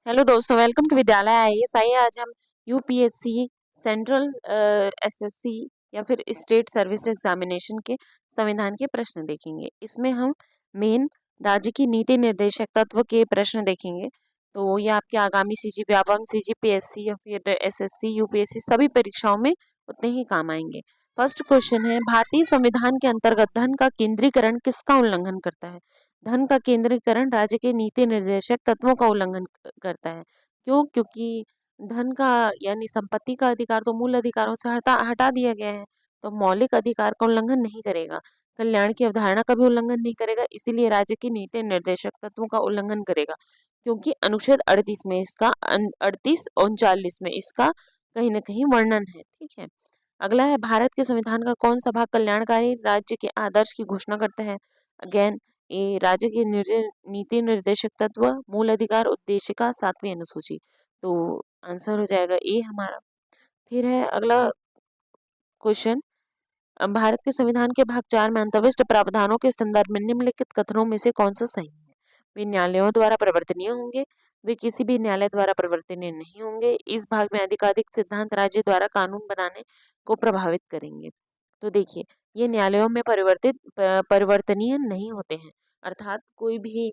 Hello दोस्तों, welcome to विद्यालय IAS. आइए आज हम यूपीएससी, सेंट्रल एसएससी या फिर स्टेट सर्विस एग्जामिनेशन के संविधान के प्रश्न देखेंगे। इसमें हम मेन राज्य की नीति निर्देशक तत्व के प्रश्न देखेंगे। तो ये आपके आगामी सीजी व्यापम, सीजीपीएससी या फिर एसएससी, यूपीएससी सभी परीक्षाओं में उतने ही काम आएंगे। फर्स्ट क्वेश्चन है, भारतीय संविधान के अंतर्गत धन का केंद्रीकरण किसका उल्लंघन करता है? धन का केंद्रीकरण राज्य के नीति निर्देशक तत्वों का उल्लंघन करता है। क्यों? क्योंकि धन का यानी संपत्ति का अधिकार तो मूल अधिकारों से हटा हटा दिया गया है, तो मौलिक अधिकार का उल्लंघन नहीं करेगा, कल्याण की अवधारणा का भी उल्लंघन नहीं करेगा, इसीलिए राज्य की नीति निर्देशक तत्वों का उल्लंघन करेगा। क्योंकि अनुच्छेद 38 में इसका 38 39 में इसका कहीं ना कहीं वर्णन है। ठीक है। अगला है, भारत के संविधान का कौन सा भाग कल्याणकारी राज्य के आदर्श की घोषणा करता है? अगेन, ये राज्य के नीति निर्देशक तत्व, मूल अधिकार, उद्देशिका, 7वीं अनुसूची। तो आंसर हो जाएगा ए हमारा। फिर है अगला क्वेश्चन, भारत के संविधान के भाग 4 में अंतर्विष्ट प्रावधानों के संदर्भ में निम्नलिखित कथनों में से कौन सा सही है? वे न्यायालयों द्वारा परिवर्तनीय होंगे, वे किसी भी न्यायालय द्वारा परिवर्तनीय नहीं होंगे, इस भाग में अधिकाधिक सिद्धांत राज्य द्वारा कानून बनाने को प्रभावित करेंगे। तो देखिए, ये न्यायालयों में परिवर्तनीय नहीं होते हैं, अर्थात कोई भी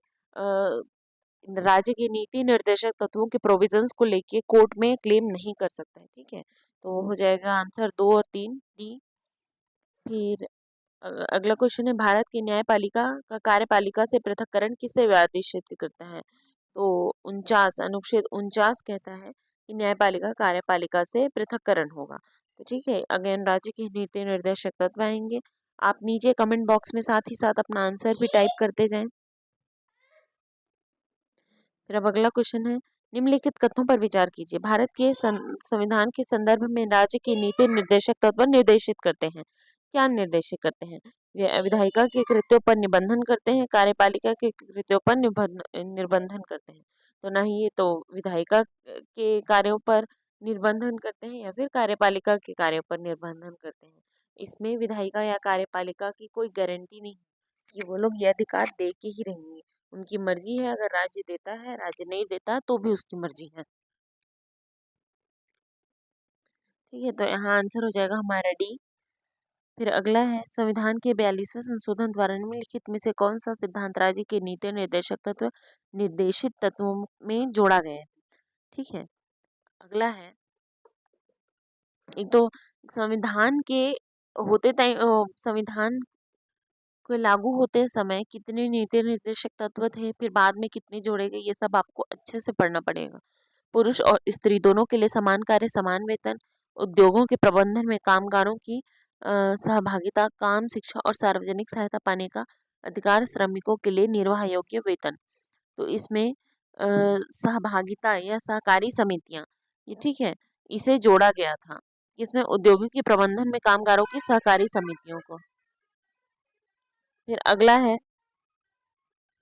राज्य के नीति निर्देशक तत्वों के प्रोविजंस को लेके कोर्ट में क्लेम नहीं कर सकता है। ठीक है, तो हो जाएगा आंसर 2 और 3 डी। फिर अगला क्वेश्चन है, भारत की न्यायपालिका का कार्यपालिका से पृथक्करण किसे आदेशित करता है? तो 49 अनुच्छेद 49 कहता है कि न्यायपालिका कार्यपालिका से पृथक्करण होगा। तो ठीक है, अगेन राज्य के नीति निर्देशक तत्व आएंगे। आप नीचे कमेंट बॉक्स में साथ ही साथ अपना आंसर भी टाइप करते जाएं। फिर अब अगला क्वेश्चन है, निम्नलिखित कथनों पर विचार कीजिए। भारत के संविधान के संदर्भ में राज्य के नीति निर्देशक तत्व निर्देशित करते हैं। क्या निर्देशित करते हैं? वे विधायिका के कृत्यों पर निबंधन करते हैं, कार्यपालिका के कृत्यों पर निर्बंधन करते हैं। तो ना ही ये तो विधायिका के कार्यों पर निर्बंधन करते हैं या फिर कार्यपालिका के कार्यों पर निर्बंधन करते हैं। इसमें विधायिका या कार्यपालिका की कोई गारंटी नहीं कि वो लोग ये अधिकार दे के ही रहेंगे। उनकी मर्जी है, अगर राज्य देता है, राज्य नहीं देता तो भी उसकी मर्जी है। ठीक है, तो यहाँ आंसर हो जाएगा हमारा डी। फिर अगला है, संविधान के 42वें संशोधन द्वारा निम्नलिखित में से कौन सा सिद्धांत राज्य के नीति निर्देशक तत्व निर्देशित तत्वों में जोड़ा गया है? ठीक है, अगला है, एक तो संविधान के होते टाइम संविधान को लागू होते समय कितने नीति निर्देशक तत्व थे, फिर बाद में कितने जोड़े गए, ये सब आपको अच्छे से पढ़ना पड़ेगा। पुरुष और स्त्री दोनों के लिए समान कार्य, समान वेतन, उद्योगों के प्रबंधन में कामगारों की सहभागिता, काम, शिक्षा और सार्वजनिक सहायता पाने का अधिकार, श्रमिकों के लिए निर्वाह योग्य वेतन। तो इसमें सहभागिता या सहकारी समितियां, ये ठीक है, इसे जोड़ा गया था। इसमें उद्योगों के प्रबंधन में कामगारों की सहकारी समितियों को। फिर अगला है,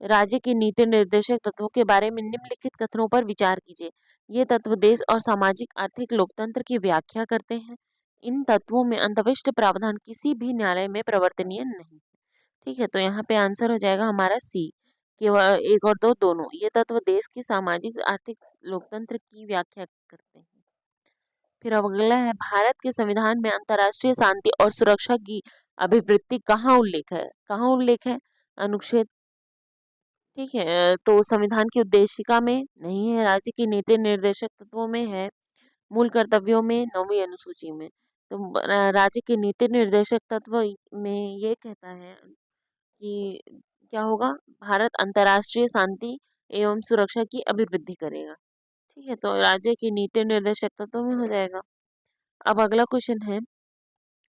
राज्य के नीति निर्देशक तत्वों के बारे में निम्नलिखित कथनों पर विचार कीजिए। ये तत्व देश और सामाजिक आर्थिक लोकतंत्र की व्याख्या करते हैं। इन तत्वों में अंतर्विष्ट प्रावधान किसी भी न्यायालय में परिवर्तनीय नहीं। ठीक है, तो यहाँ पे आंसर हो जाएगा हमारा सी, केवल 1 और 2 दोनों। ये तत्व देश की सामाजिक आर्थिक लोकतंत्र की व्याख्या करते हैं। फिर अब अगला है, भारत के संविधान में अंतर्राष्ट्रीय शांति और सुरक्षा की अभिवृत्ति कहाँ उल्लेख है? कहाँ उल्लेख है? अनुच्छेद, ठीक है, तो संविधान की उद्देशिका में नहीं है, राज्य की नीति निर्देशक तत्वों में है, मूल कर्तव्यों में, 9वीं अनुसूची में। तो राज्य के नीति निर्देशक तत्व में ये कहता है कि क्या होगा, भारत अंतर्राष्ट्रीय शांति एवं सुरक्षा की अभिवृद्धि करेगा। ठीक है, तो राज्य की नीति निर्देशक तत्वों में हो जाएगा। अब अगला क्वेश्चन है,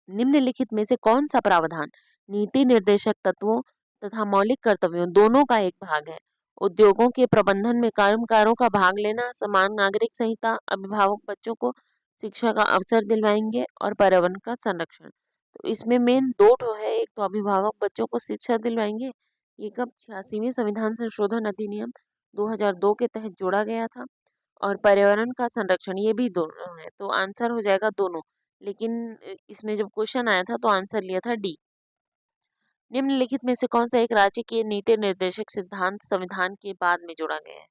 निम्नलिखित में से कौन सा प्रावधान नीति निर्देशक तत्वों तथा मौलिक कर्तव्यों दोनों का एक भाग है? उद्योगों के प्रबंधन में कर्मकारों का भाग लेना, समान नागरिक संहिता, अभिभावक बच्चों को शिक्षा का अवसर दिलवाएंगे और पर्यावरण का संरक्षण। तो इसमें मेन दो ठो है, एक तो अभिभावक बच्चों को शिक्षा दिलवाएंगे, ये कब 86वें संविधान संशोधन अधिनियम 2002 के तहत जोड़ा गया था, और पर्यावरण का संरक्षण, ये भी दोनों है। तो आंसर हो जाएगा दोनों, लेकिन इसमें जब क्वेश्चन आया था तो आंसर लिया था डी। निम्नलिखित में से कौन सा एक राज्य के नीति निर्देशक सिद्धांत संविधान के बाद में जोड़ा गया है?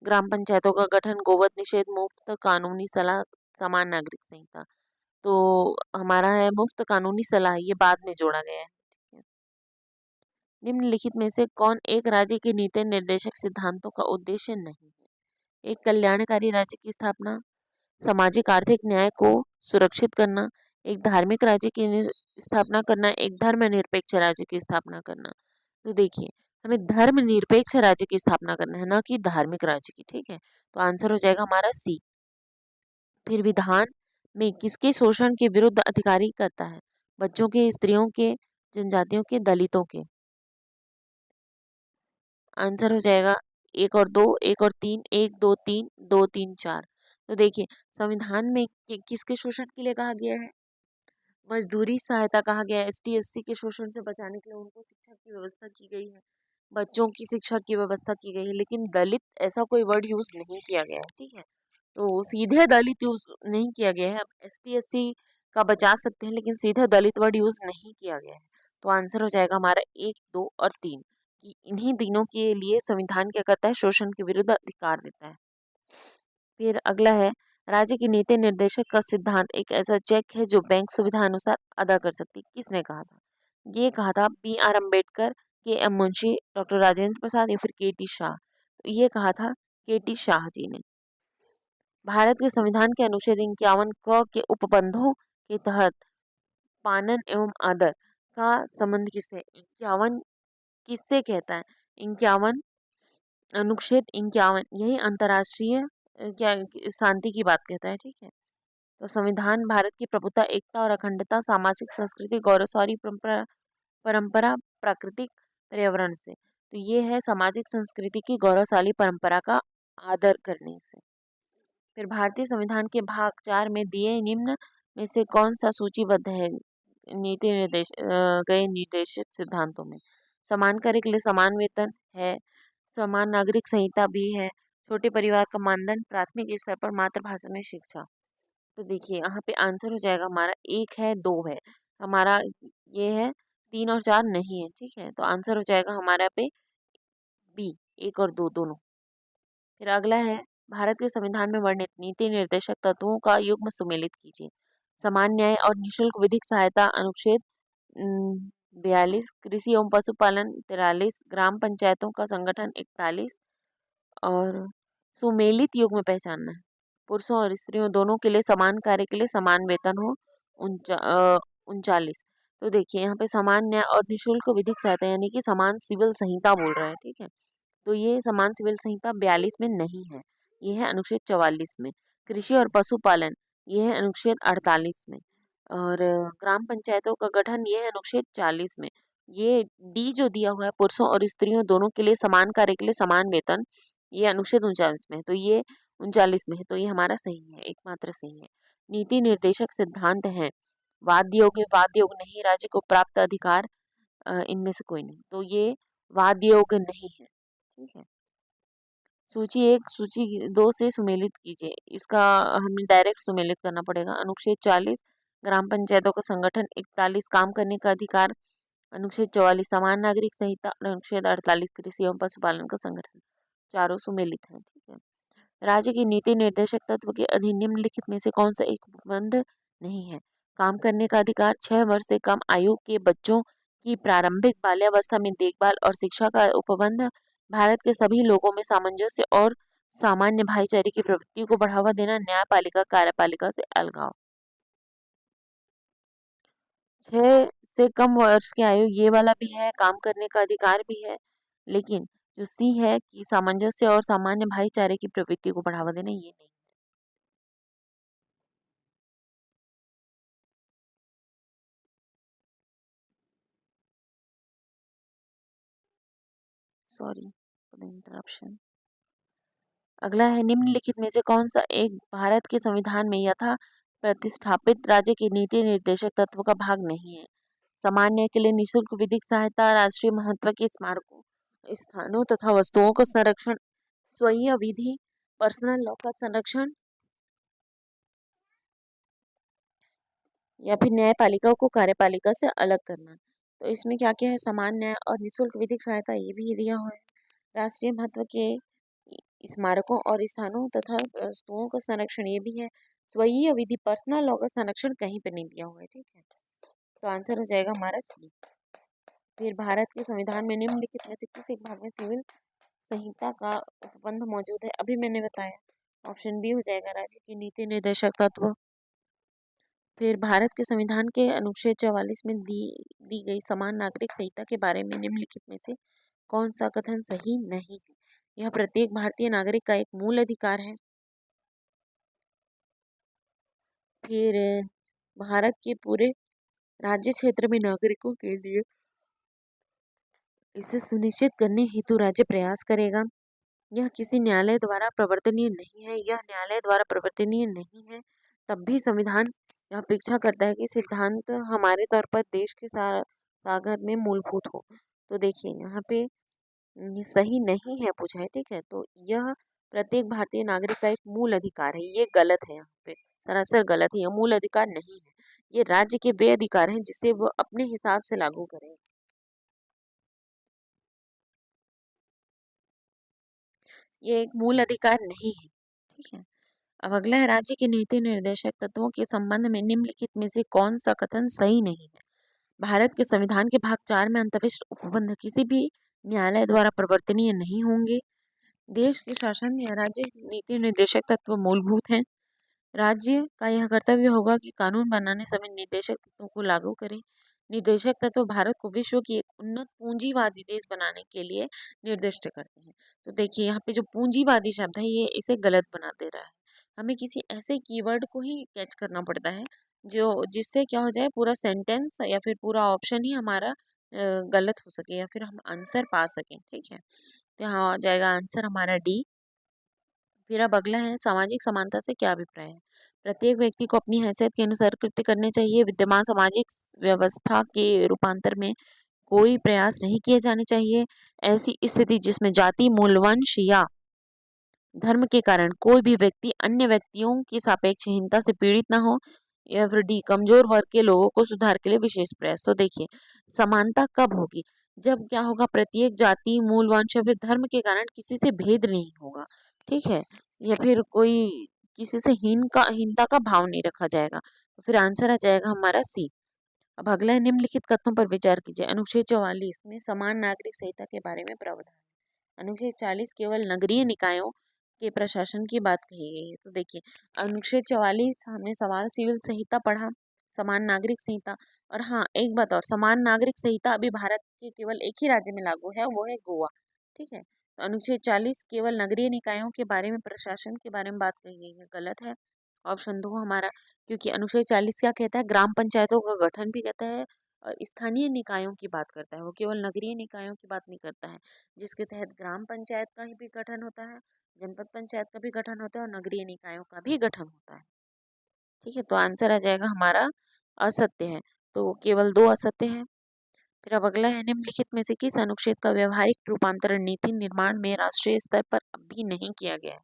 ग्राम पंचायतों का गठन, गोवध निषेध, मुफ्त कानूनी सलाह, समान नागरिक संहिता। तो हमारा है मुफ्त कानूनी सलाह, ये बाद में जोड़ा गया है। ठीक है। निम्नलिखित में से कौन एक राज्य के नीति निर्देशक सिद्धांतों का उद्देश्य नहीं है? एक कल्याणकारी राज्य की स्थापना, सामाजिक आर्थिक न्याय को सुरक्षित करना, एक धार्मिक राज्य की स्थापना करना, एक धर्मनिरपेक्ष राज्य की स्थापना करना। तो देखिए, हमें धर्मनिरपेक्ष राज्य की स्थापना करना है, ना कि धार्मिक राज्य की। ठीक है, तो आंसर हो जाएगा हमारा सी। फिर विधान में किसके शोषण के विरुद्ध अधिकारी करता है? बच्चों के, स्त्रियों के, जनजातियों के, दलितों के। आंसर हो जाएगा एक और दो, एक और तीन, एक दो तीन, दो तीन चार। तो देखिए, संविधान में किसके शोषण के लिए कहा गया है? मजदूरी सहायता कहा गया है। एसटी एससी के शोषण से बचाने के लिए उनको शिक्षा की व्यवस्था की गई है, बच्चों की शिक्षा की व्यवस्था की गई है। लेकिन दलित ऐसा कोई वर्ड यूज नहीं किया गया है। ठीक है, तो सीधे दलित यूज नहीं किया गया है। अब एसटी एससी का बचा सकते हैं, लेकिन सीधे दलित वर्ड यूज नहीं किया गया है। तो आंसर हो जाएगा हमारा एक, दो और तीन, कि इन्हीं तीनों के लिए संविधान क्या करता है? शोषण के विरुद्ध अधिकार देता है। फिर अगला है, राज्य की नीति निर्देशक का सिद्धांत एक ऐसा चेक है जो बैंक सुविधा अनुसार अदा कर सकती है। किसने कहा था? ये कहा था बी आर अम्बेडकर, के एम मुंशी, डॉक्टर राजेंद्र प्रसाद या फिर के टी शाह। तो ये कहा था के टी शाह जी ने। भारत के संविधान के अनुच्छेद 51 क के उपबंधों के तहत पानन एवं आदर का संबंध किससे? 51 किससे कहता है? 51, अनुच्छेद 51 यही अंतर्राष्ट्रीय क्या शांति की बात कहता है। ठीक है, तो संविधान भारत की प्रभुता, एकता और अखंडता, सामाजिक संस्कृति, गौरवशाली परंपरा, प्राकृतिक पर्यावरण से। तो ये है सामाजिक संस्कृति की गौरवशाली परंपरा का आदर करने से। फिर भारतीय संविधान के भाग 4 में दिए निम्न में से कौन सा सूचीबद्ध है नीति निर्देश गए निर्देशित सिद्धांतों में? समान कार्य के लिए समान वेतन है, समान नागरिक संहिता भी है, छोटे परिवार का मानदंड, प्राथमिक स्तर पर मातृभाषा में शिक्षा। तो देखिए, यहाँ पे आंसर हो जाएगा हमारा एक है, दो है, हमारा ये है, तीन और चार नहीं है। ठीक है, तो आंसर हो जाएगा हमारा पे बी, एक और दो दोनों। फिर अगला है, भारत के संविधान में वर्णित नीति निर्देशक तत्वों का युग्म सुमेलित कीजिए। समान न्याय और निशुल्क विधिक सहायता, अनुच्छेद 42, कृषि एवं पशुपालन 43, ग्राम पंचायतों का संगठन 41, और सुमेलित युग में पहचानना है। पुरुषों और स्त्रियों दोनों के लिए समान कार्य के लिए समान वेतन हो, 39। तो देखिए, यहाँ पे समान न्याय और निशुल्क विधिक सहायता यानी कि समान सिविल संहिता बोल रहा है। ठीक है, तो ये समान सिविल संहिता 42 में नहीं है, ये है अनुच्छेद 44 में। कृषि और पशुपालन ये है अनुच्छेद 48 में, और ग्राम पंचायतों का गठन ये है अनुच्छेद 40 में। ये डी जो दिया हुआ है, पुरुषों और स्त्रियों दोनों के लिए समान कार्य के लिए समान वेतन, ये अनुच्छेद 39 में है। तो ये 39 में है, तो ये हमारा सही है, एकमात्र सही है। नीति निर्देशक सिद्धांत है वाद योग नहीं, राज्य को प्राप्त अधिकार, इनमें से कोई नहीं। तो ये वाद योग नहीं है। ठीक है, सूची एक सूची दो से सुमेलित कीजिए। इसका हमें डायरेक्ट सुमेलित करना पड़ेगा। अनुच्छेद 40 ग्राम पंचायतों का संगठन, 41 काम करने का अधिकार, अनुच्छेद 44 समान नागरिक संहिता, और अनुच्छेद 48 कृषि एवं पशुपालन का संगठन, चारों सुमेलित हैं। ठीक है, राज्य की नीति निर्देशक तत्व के अधीन निम्नलिखित में से कौन सा एक उपबंध नहीं है? काम करने का अधिकार, 6 वर्ष से कम आयु के बच्चों की प्रारंभिक बाल्यावस्था में देखभाल और शिक्षा का उपबंध, भारत के सभी लोगों में सामंजस्य और सामान्य भाईचारे की प्रवृत्ति को बढ़ावा देना, न्यायपालिका कार्यपालिका से अलगाव। 6 से कम वर्ष की आयु ये वाला भी है, काम करने का अधिकार भी है, लेकिन जो सी है कि सामंजस्य और सामान्य भाईचारे की प्रवृत्ति को बढ़ावा देना, ये नहीं। Sorry for the interruption. अगला है, निम्नलिखित में से कौन सा एक भारत के संविधान में यथा प्रतिष्ठापित राज्य के नीति निर्देशक तत्व का भाग नहीं है? सामान्य के लिए निशुल्क विधिक सहायता, राष्ट्रीय महत्व के स्मारकों, स्थानों तथा वस्तुओं का संरक्षण, स्वयं विधि, पर्सनल लॉ का संरक्षण, या फिर न्यायपालिका को कार्यपालिका से अलग करना। तो इसमें क्या क्या है? समान न्याय और निशुल्क विधिक सहायता, ये भी दिया हुआ है। राष्ट्रीय महत्व के स्मारकों और स्थानों तथा वस्तुओं का संरक्षण ये भी है। स्वकीय विधि पर्सनल लॉ का संरक्षण कहीं पर नहीं दिया हुआ है, ठीक है। तो आंसर हो जाएगा हमारा सी। फिर भारत के संविधान में निम्नलिखित में से किस एक भाग में सिविल संहिता का उपबंध मौजूद है? अभी मैंने बताया, ऑप्शन बी हो जाएगा राज्य की नीति निर्देशक तत्व। फिर भारत के संविधान के अनुच्छेद 44 में दी गई समान नागरिक संहिता के बारे में निम्नलिखित में से कौन सा कथन सही नहीं है? यह प्रत्येक भारतीय नागरिक का एक मूल अधिकार है। फिर भारत के पूरे राज्य क्षेत्र में नागरिकों के लिए इसे सुनिश्चित करने हेतु राज्य प्रयास करेगा। यह किसी न्यायालय द्वारा प्रवर्तनीय नहीं है। यह न्यायालय द्वारा प्रवर्तनीय नहीं है, तब भी संविधान यह अपेक्षा करता है कि सिद्धांत हमारे तौर पर देश के सागर में मूलभूत हो। तो देखिए यहाँ पे ये सही नहीं है पूछा है, ठीक है। तो यह प्रत्येक भारतीय नागरिक का एक मूल अधिकार है, ये गलत है, यहाँ पे सरासर गलत है। यह मूल अधिकार नहीं है, ये राज्य के वे अधिकार हैं जिसे वो अपने हिसाब से लागू करें। ये एक मूल अधिकार नहीं है, ठीक है। अब अगला है राज्य के नीति निर्देशक तत्वों के संबंध में निम्नलिखित में से कौन सा कथन सही नहीं है? भारत के संविधान के भाग 4 में अंतरिक्ष उपबंध किसी भी न्यायालय द्वारा प्रवर्तनीय नहीं होंगे। देश के शासन या राज्य नीति निर्देशक तत्व मूलभूत हैं। राज्य का यह कर्तव्य होगा कि कानून बनाने समय निर्देशक तत्वों को लागू करे। निर्देशक तत्व भारत को विश्व की एक उन्नत पूंजीवादी देश बनाने के लिए निर्दिष्ट करते हैं। तो देखिए यहाँ पे जो पूंजीवादी शब्द है ये इसे गलत बना दे रहा है। हमें किसी ऐसे कीवर्ड को ही कैच करना पड़ता है जो जिससे क्या हो जाए, पूरा सेंटेंस या फिर पूरा ऑप्शन ही हमारा गलत हो सके या फिर हम आंसर पा सकें, ठीक है। तो यहाँ आ जाएगा आंसर हमारा डी। फिर अब अगला है सामाजिक समानता से क्या अभिप्राय है? प्रत्येक व्यक्ति को अपनी हैसियत के अनुसार कृत्य करने चाहिए। विद्यमान सामाजिक व्यवस्था के रूपांतर में कोई प्रयास नहीं किए जाने चाहिए। ऐसी स्थिति जिसमें जाति, मूल, वंश या धर्म के कारण कोई भी व्यक्ति अन्य व्यक्तियों की सापेक्ष हीनता से पीड़ित ना हो। या फिर डी, कमजोर वर्ग के लोगों को सुधार के लिए विशेष प्रयास। तो देखिए समानता कब होगी? जब क्या होगा, प्रत्येक जाति, मूल, वंश या फिर धर्म के कारण किसी से भेद नहीं होगा, ठीक है। या फिर कोई किसी से हीनता का भाव नहीं रखा जाएगा। तो फिर आंसर आ जाएगा हमारा सी। अब अगला है निम्नलिखित कथनों पर विचार कीजिए। अनुच्छेद 44 में समान नागरिक संहिता के बारे में प्रावधान। अनुच्छेद 40 केवल नगरीय निकायों के प्रशासन की बात कही गई है। तो देखिए अनुच्छेद 44 हमने सवाल सिविल संहिता पढ़ा, समान नागरिक संहिता। और हाँ एक बात और, समान नागरिक संहिता अभी भारत के केवल एक ही राज्य में लागू है, वो है गोवा, ठीक है। तो अनुच्छेद 40 केवल नगरीय निकायों के बारे में प्रशासन के बारे में बात कही गई है, गलत है। ऑप्शन दो हमारा, क्योंकि अनुच्छेद 40 क्या कहता है, ग्राम पंचायतों का गठन भी कहता है और स्थानीय निकायों की बात करता है, वो केवल नगरीय निकायों की बात नहीं करता है, जिसके तहत ग्राम पंचायत का भी गठन होता है, जनपद पंचायत का भी गठन होता है और नगरीय निकायों का भी गठन होता है, ठीक है। तो आंसर आ जाएगा हमारा असत्य है। तो केवल दो असत्य है। फिर अब अगला है निम्नलिखित में से किस अनुच्छेद का व्यवहारिक रूपांतरण नीति निर्माण में राष्ट्रीय स्तर पर अभी नहीं किया गया है?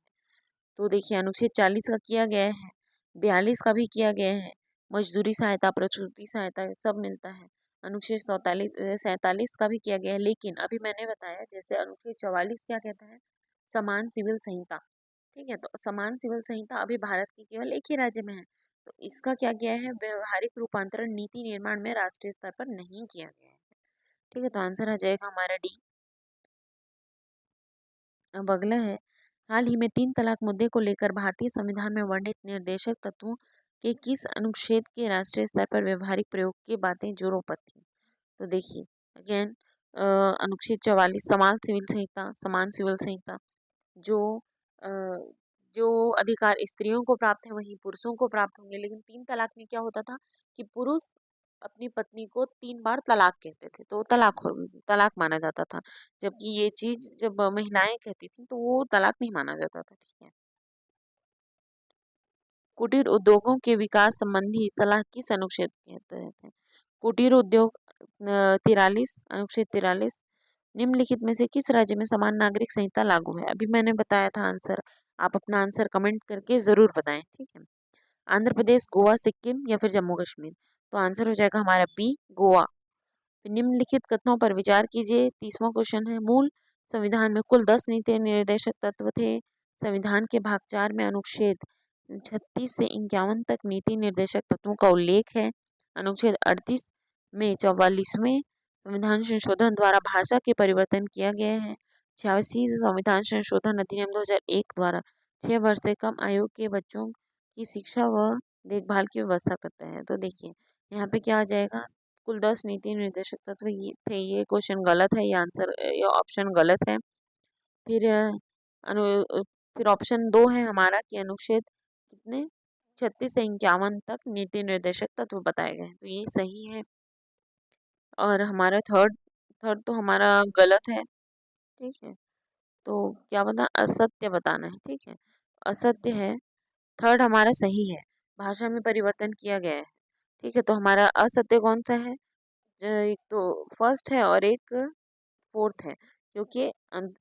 तो देखिए अनुच्छेद 40 का किया गया है, 42 का भी किया गया है, मजदूरी सहायता, प्रसूति सहायता सब मिलता है। अनुच्छेद 47 का भी किया गया है, लेकिन अभी मैंने बताया जैसे अनुच्छेद 44 क्या कहता है, समान सिविल संहिता, ठीक है। तो समान सिविल संहिता अभी भारत के केवल एक ही राज्य में है, तो इसका क्या किया है, व्यवहारिक रूपांतरण नीति निर्माण में राष्ट्रीय स्तर पर नहीं किया गया है, ठीक है। तो आंसर आ जाएगा हमारा डी। अब अगला है हाल ही में 3 तलाक मुद्दे को लेकर भारतीय संविधान में वर्णित निर्देशक तत्वों के किस अनुच्छेद के राष्ट्रीय स्तर पर व्यवहारिक प्रयोग की बातें जोरों पर थी? तो देखिए अगेन अनुच्छेद 44 समान सिविल संहिता, जो अ, जो अधिकार स्त्रियों को प्राप्त है वही पुरुषों को प्राप्त होंगे। लेकिन 3 तलाक में क्या होता था कि पुरुष अपनी पत्नी को 3 बार तलाक कहते थे, तो तलाक माना जाता था। जबकि ये चीज जब महिलाएं कहती थी तो वो तलाक नहीं माना जाता था, ठीक है। कुटीर उद्योगों के विकास संबंधी सलाह किस अनुच्छेद के तहत है? कुटीर उद्योग 43, अनुच्छेद 43। निम्नलिखित में से किस राज्य में समान नागरिक संहिता लागू है? अभी मैंने बताया था आंसर, आप अपना आंसर कमेंट करके जरूर बताएं, ठीक है। आंध्र प्रदेश, गोवा, सिक्किम या फिर जम्मू कश्मीर। तो आंसर हो जाएगा हमारा बी, गोवा। निम्नलिखित कथनों पर विचार कीजिए। 30वां क्वेश्चन है, मूल संविधान में कुल 10 नीति निर्देशक तत्व थे। संविधान के भाग 4 में अनुच्छेद 36 से 51 तक नीति निर्देशक तत्वों का उल्लेख है। अनुच्छेद 38 में 44वें संविधान संशोधन द्वारा भाषा के परिवर्तन किया गया है। 86 संविधान संशोधन अधिनियम 2001 द्वारा 6 वर्ष से कम आयु के बच्चों की शिक्षा व देखभाल की व्यवस्था करता है। तो देखिए यहाँ पे क्या आ जाएगा, कुल 10 नीति निर्देशक तत्व ये थे, ये क्वेश्चन गलत है, ये ऑप्शन गलत है। फिर अनु फिर ऑप्शन 2 है हमारा कि अनुच्छेद कितने 36 से 51 तक नीति निर्देशक तत्व बताए गए, तो ये सही है। और हमारा थर्ड थर्ड तो हमारा गलत है, ठीक है। तो क्या बताना, असत्य बताना है, ठीक है। असत्य है, थर्ड हमारा सही है, भाषा में परिवर्तन किया गया है, ठीक है। तो हमारा असत्य कौन सा है, एक तो फर्स्ट है और एक फोर्थ है, क्योंकि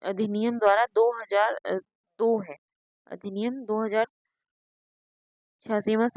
अधिनियम द्वारा 2002 है, अधिनियम 2086वां